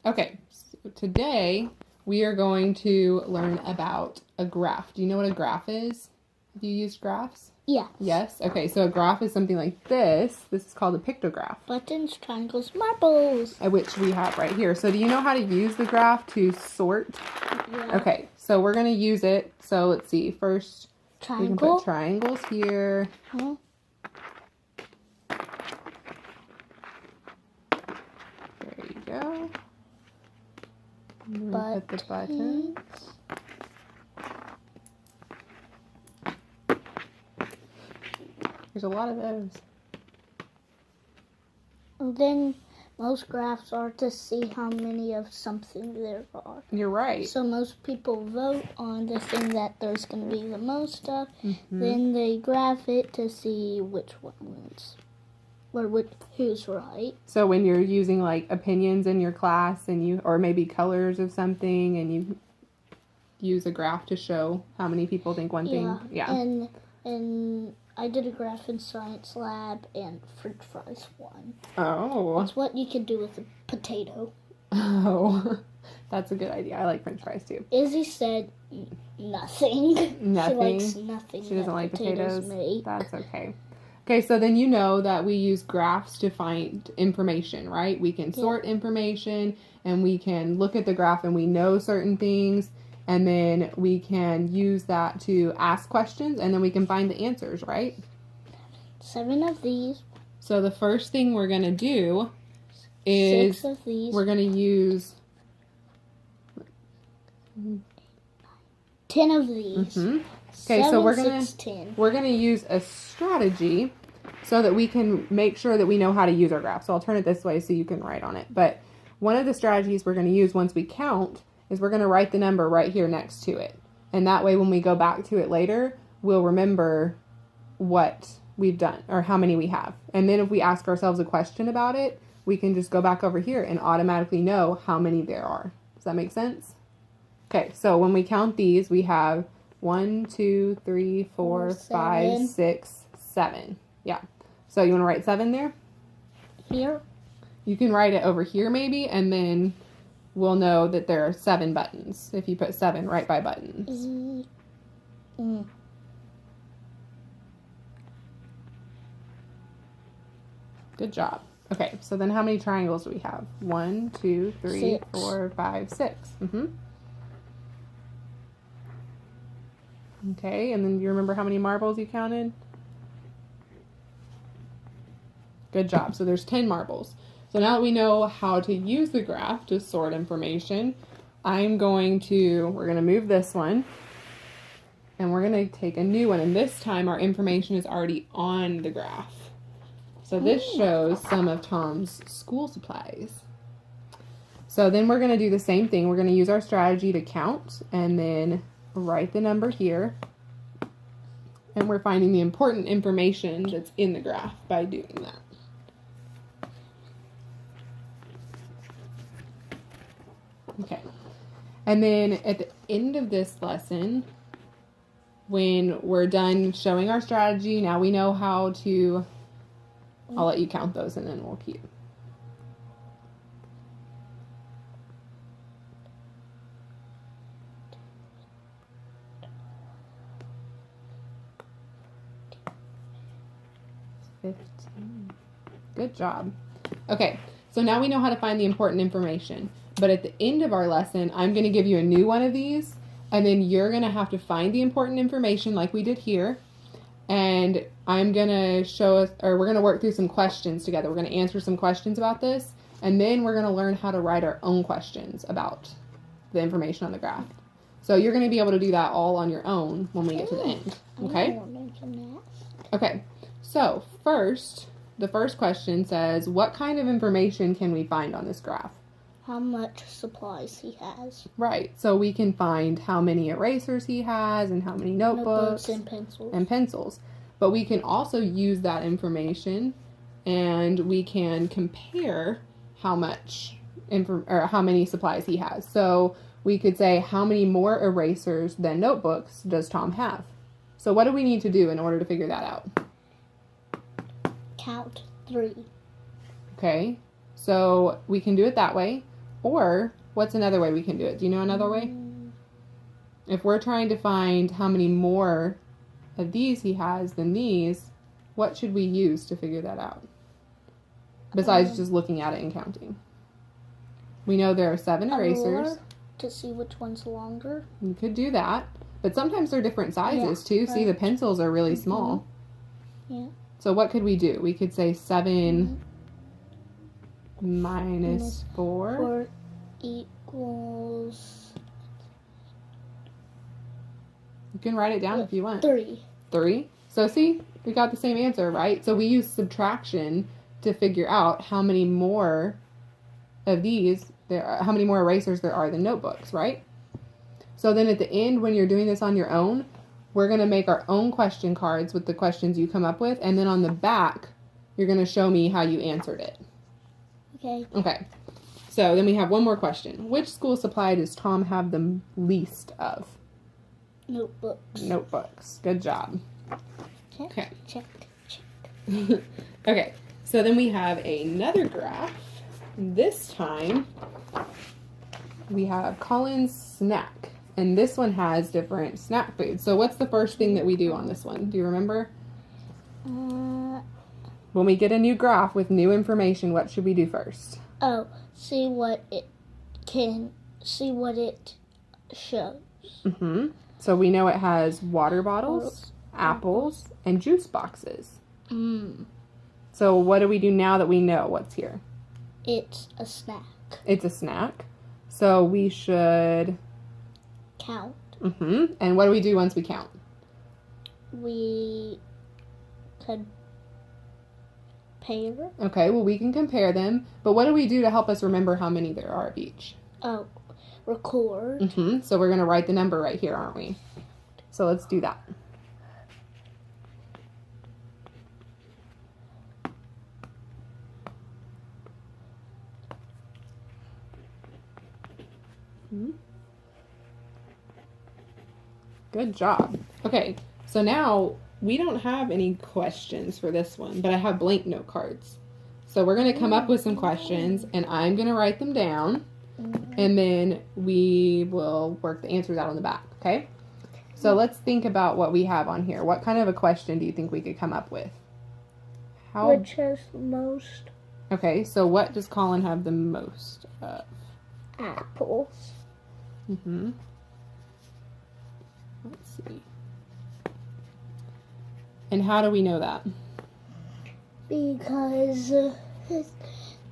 Okay, so today we are going to learn about a graph. Do you know what a graph is? Have you used graphs? Yeah. Yes? Okay, so a graph is something like this. This is called a pictograph. Buttons, triangles, marbles. Which we have right here. So do you know how to use the graph to sort? Yeah. Okay, so we're going to use it. So let's see. First, we can Triangle. put triangles here. Huh? There you go. And then we put the buttons. There's a lot of those. And then most graphs are to see how many of something there are. You're right. So most people vote on the thing that there's going to be the most of. Mm-hmm. Then they graph it to see which one wins. Or who's right. So when you're using like opinions in your class and you, or maybe colors of something, and you use a graph to show how many people think one thing. Yeah. And I did a graph in science lab and French fries won. Oh. That's what you can do with a potato. Oh. That's a good idea. I like French fries too. Izzy said nothing. Nothing. She likes nothing. She doesn't like potatoes. Made. That's okay. Okay, so then you know that we use graphs to find information, right? We can sort information and we can look at the graph and we know certain things, and then we can use that to ask questions, and then we can find the answers, right? 7 of these. So the first thing we're going to do is 6 of these. we're going to use 10 of these. Mm-hmm. Okay, so we're going 10. to use a strategy so that we can make sure that we know how to use our graph. So I'll turn it this way so you can write on it. But one of the strategies we're going to use once we count is we're going to write the number right here next to it. And that way when we go back to it later, we'll remember what we've done or how many we have. And then if we ask ourselves a question about it, we can just go back over here and automatically know how many there are. Does that make sense? Okay, so when we count these, we have 1, 2, 3, 4, 5, 6, 7. Yeah. So you want to write 7 there? Here? You can write it over here maybe, and then we'll know that there are 7 buttons if you put 7 right by buttons. Good job. Okay, so then how many triangles do we have? 1, 2, 3, 6. 4, 5, 6. Okay, and then do you remember how many marbles you counted? Good job. So there's 10 marbles. So now that we know how to use the graph to sort information, we're going to move this one, and we're going to take a new one, and this time our information is already on the graph. So this shows some of Tom's school supplies. So then we're going to do the same thing. We're going to use our strategy to count and then write the number here. And we're finding the important information that's in the graph by doing that. Okay. And then at the end of this lesson, when we're done showing our strategy, now we know how to, I'll let you count those and then we'll keep. Good job. Okay, so now we know how to find the important information. But at the end of our lesson, I'm going to give you a new one of these, and then you're going to have to find the important information like we did here. And I'm going to show us, or we're going to work through some questions together. We're going to answer some questions about this, and then we're going to learn how to write our own questions about the information on the graph. So you're going to be able to do that all on your own when we get to the end. Okay? Okay, so the first question says, what kind of information can we find on this graph? How much supplies he has. Right, so we can find how many erasers he has and how many notebooks and pencils. But we can also use that information and we can compare how many supplies he has. So we could say, how many more erasers than notebooks does Tom have? So what do we need to do in order to figure that out? Count 3. Okay, so we can do it that way, Or what's another way we can do it? Do you know another way? If we're trying to find how many more of these he has than these, what should we use to figure that out? Besides just looking at it and counting. We know there are 7 A erasers. ruler to see which one's longer. You could do that. But sometimes they're different sizes too. See, the pencils are really small. Yeah. So what could we do? We could say 7 minus 4. 4 equals You can write it down if you want. 3. 3. So see, we got the same answer, right? So we use subtraction to figure out how many more of these how many more erasers there are than notebooks, right? So then at the end, when you're doing this on your own, we're going to make our own question cards with the questions you come up with, and then on the back, you're going to show me how you answered it. Okay. Okay. So then we have one more question. Which school supply does Tom have the least of? Notebooks. Notebooks. Good job. Check. Okay. Check. Check. Okay. So then we have another graph. This time, we have Colin's snack. And this one has different snack foods. So what's the first thing that we do on this one? Do you remember? When we get a new graph with new information, what should we do first? Oh, see what it shows. So we know it has water bottles, apples, and juice boxes. So what do we do now that we know what's here? It's a snack. It's a snack. So we should Count. And what do we do once we count? We could compare. Okay, well we can compare them, but what do we do to help us remember how many there are of each? Oh, record. So we're going to write the number right here, aren't we? So let's do that. Good job. Okay, so now we don't have any questions for this one, but I have blank note cards. So we're going to come up with some questions, and I'm going to write them down, and then we will work the answers out on the back, okay? So let's think about what we have on here. What kind of a question do you think we could come up with? Which has the most? Okay, so what does Colin have the most of? Apples. Let's see. And how do we know that? Because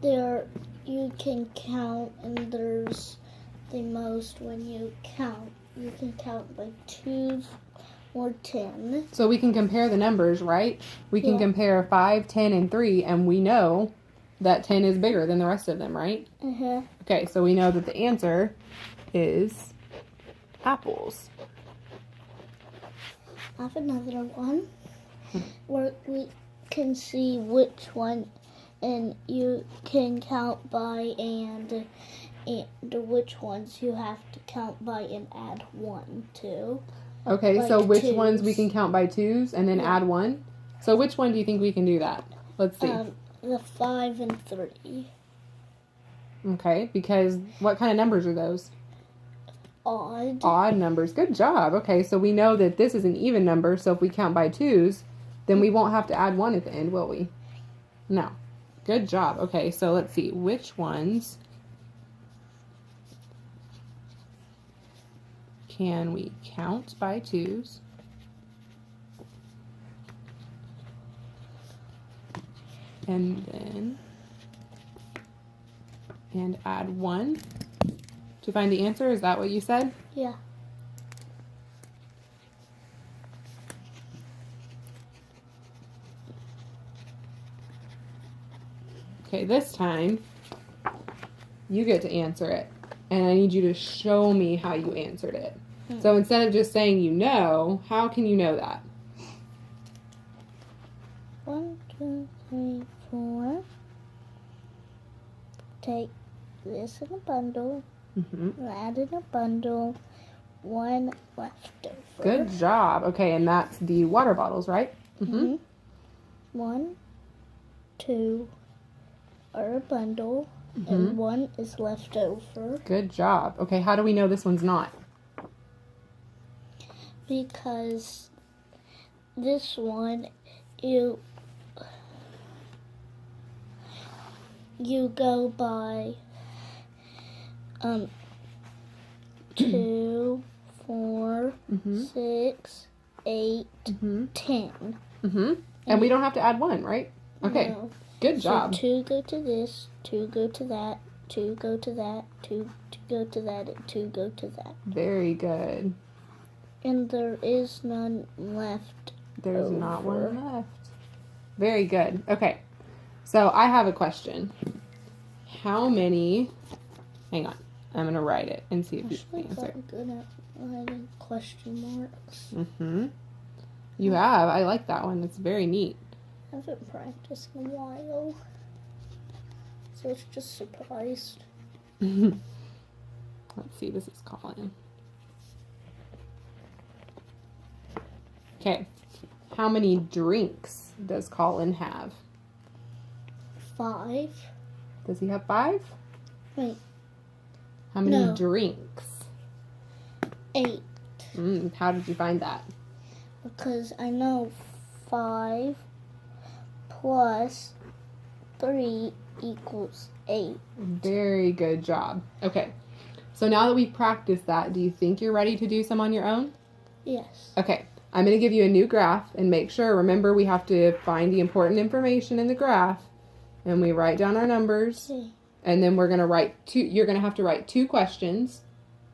there you can count, and there's the most when you count. You can count by 2 or 10. So we can compare the numbers, right? We can Yeah. compare 5, 10, and 3, and we know that 10 is bigger than the rest of them, right? Okay, so we know that the answer is apples. I have another one where we can see which one, and you can count by and which ones you have to count by and add 1 to. Okay, so Like which ones we twos. can count by 2s and then add 1? So which one do you think we can do that? Let's see. The 5 and 3. Okay, because what kind of numbers are those? Odd. Odd numbers. Good job. Okay, so we know that this is an even number, so if we count by 2s, then we won't have to add 1 at the end, will we? No. Good job. Okay, so let's see. Which ones can we count by 2s? And add 1 to find the answer? Is that what you said? Yeah. Okay, this time you get to answer it, and I need you to show me how you answered it. So instead of just saying you know, how can you know that? 1, 2, 3, 4. Take this in a bundle. Add in a bundle. 1 left over. Good job. Okay, and that's the water bottles, right? 1, 2 are a bundle. and 1 is left over Good job. Okay, how do we know this one's not? because this one you go by 2, 4, 6, 8, 10. And we don't have to add 1, right? Okay, No. good job. So 2 go to this, 2 go to that, 2 go to that, 2 go to that, and 2 go to that. Very good. And there is none left. There's not over. one left. Very good. Okay, so I have a question. How many... Hang on. I'm going to write it and see if you Actually, can answer. I'm good at writing question marks. You have. I like that one. It's very neat. I haven't practiced in a while. So it's just surprised. Let's see. This is Colin. Okay. How many drinks does Colin have? 5. Does he have 5? Wait, How many No. drinks? 8. How did you find that? Because I know 5 plus 3 equals 8. Very good job. Okay. So now that we've practiced that, do you think you're ready to do some on your own? Yes. Okay. I'm going to give you a new graph and make sure, remember, we have to find the important information in the graph and we write down our numbers Okay. and then we're going to write you're going to have to write 2 questions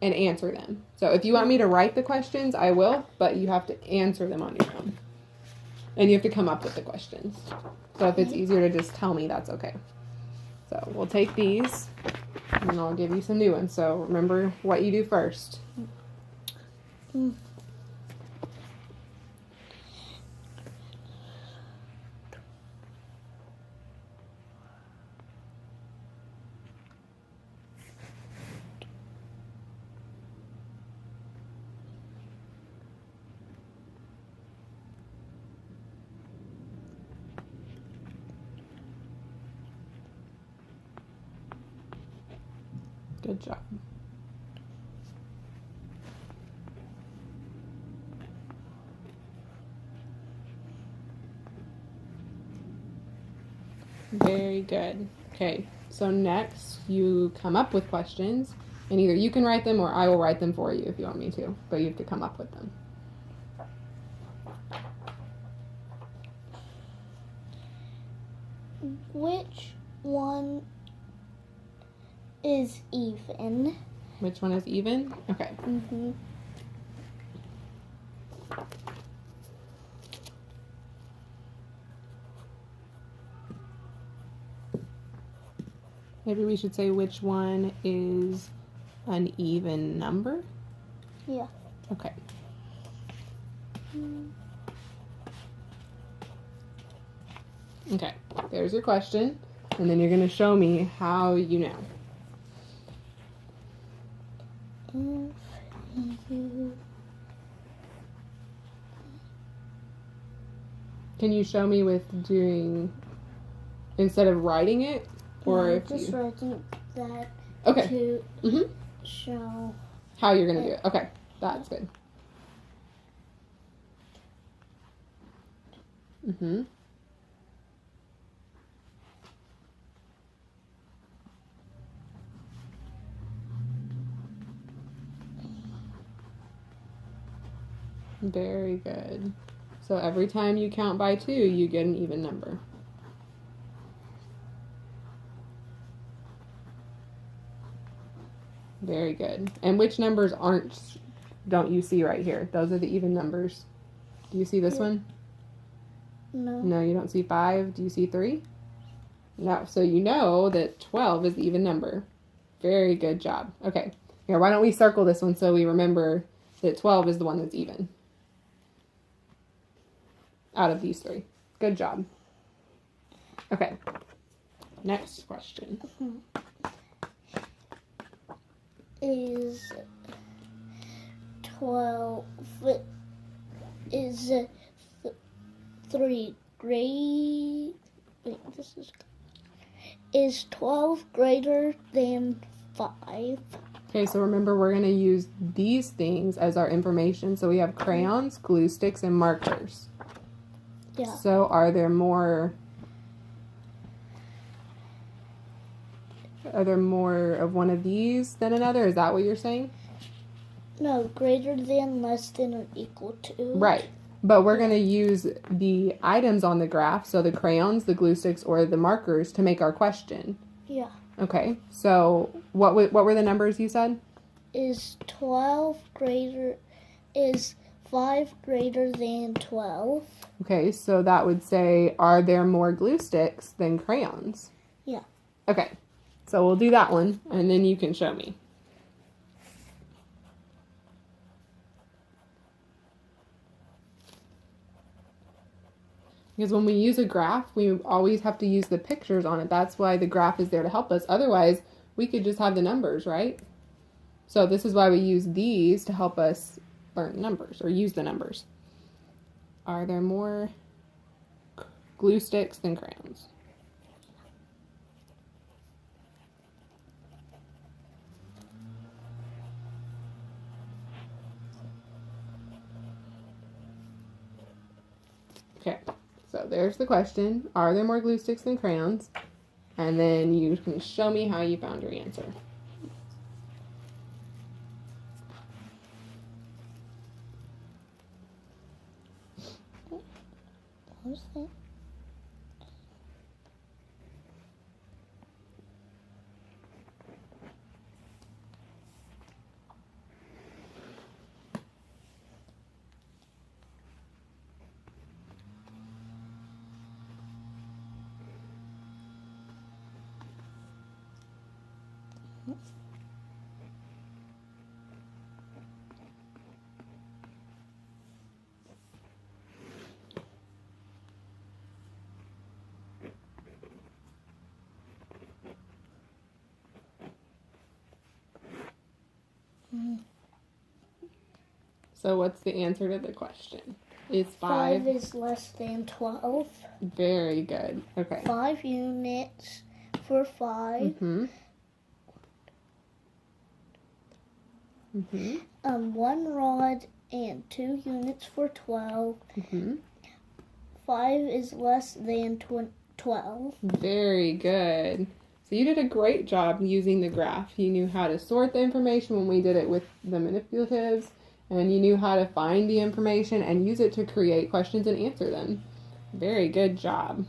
and answer them. So if you want me to write the questions, I will, but you have to answer them on your own. And you have to come up with the questions. So if it's easier to just tell me, that's okay. So we'll take these and I'll give you some new ones. So remember what you do first. Good job. Very good. Okay, so next you come up with questions, and either you can write them or I will write them for you if you want me to, but you have to come up with them. Which one is even? Which one is even? Okay. Maybe we should say which one is an even number? Yeah. Okay. Okay, there's your question, and then you're going to show me how you know. Can you show me with doing, instead of writing it? Or No, if just you... writing that Okay. to show. How you're going to do it. Okay, that's good. Very good. So every time you count by 2, you get an even number. Very good. And which numbers don't you see right here? Those are the even numbers. Do you see this one? No. No, you don't see 5. Do you see 3? No. So you know that 12 is the even number. Very good job. Okay. Here, why don't we circle this one so we remember that 12 is the one that's even. Out of these 3. Good job. Okay. Next question. Is 12 is 3 great? Wait, this is Is 12 greater than 5? Okay, so remember we're going to use these things as our information. So we have crayons, glue sticks, and markers. Yeah. So are there more of one of these than another? Is that what you're saying? No, greater than, less than, or equal to. Right. But we're going to use the items on the graph, so the crayons, the glue sticks, or the markers to make our question. Yeah. Okay, so what were the numbers you said? Is 5 greater than 12? Okay, so that would say, are there more glue sticks than crayons? Yeah. Okay, so we'll do that one, and then you can show me. Because when we use a graph, we always have to use the pictures on it. That's why the graph is there to help us. Otherwise, we could just have the numbers, right? So this is why we use these to help us learn numbers or use the numbers. Are there more glue sticks than crayons? Okay, so there's the question. Are there more glue sticks than crayons? And then you can show me how you found your answer. What's that? So what's the answer to the question? Is 5 is less than 12. Very good. Okay. 5 units for 5. Mm-hmm. Mm-hmm. 1 rod and 2 units for 12. Mm-hmm. 5 is less than 12. Very good. So you did a great job using the graph. You knew how to sort the information when we did it with the manipulatives, and you knew how to find the information and use it to create questions and answer them. Very good job.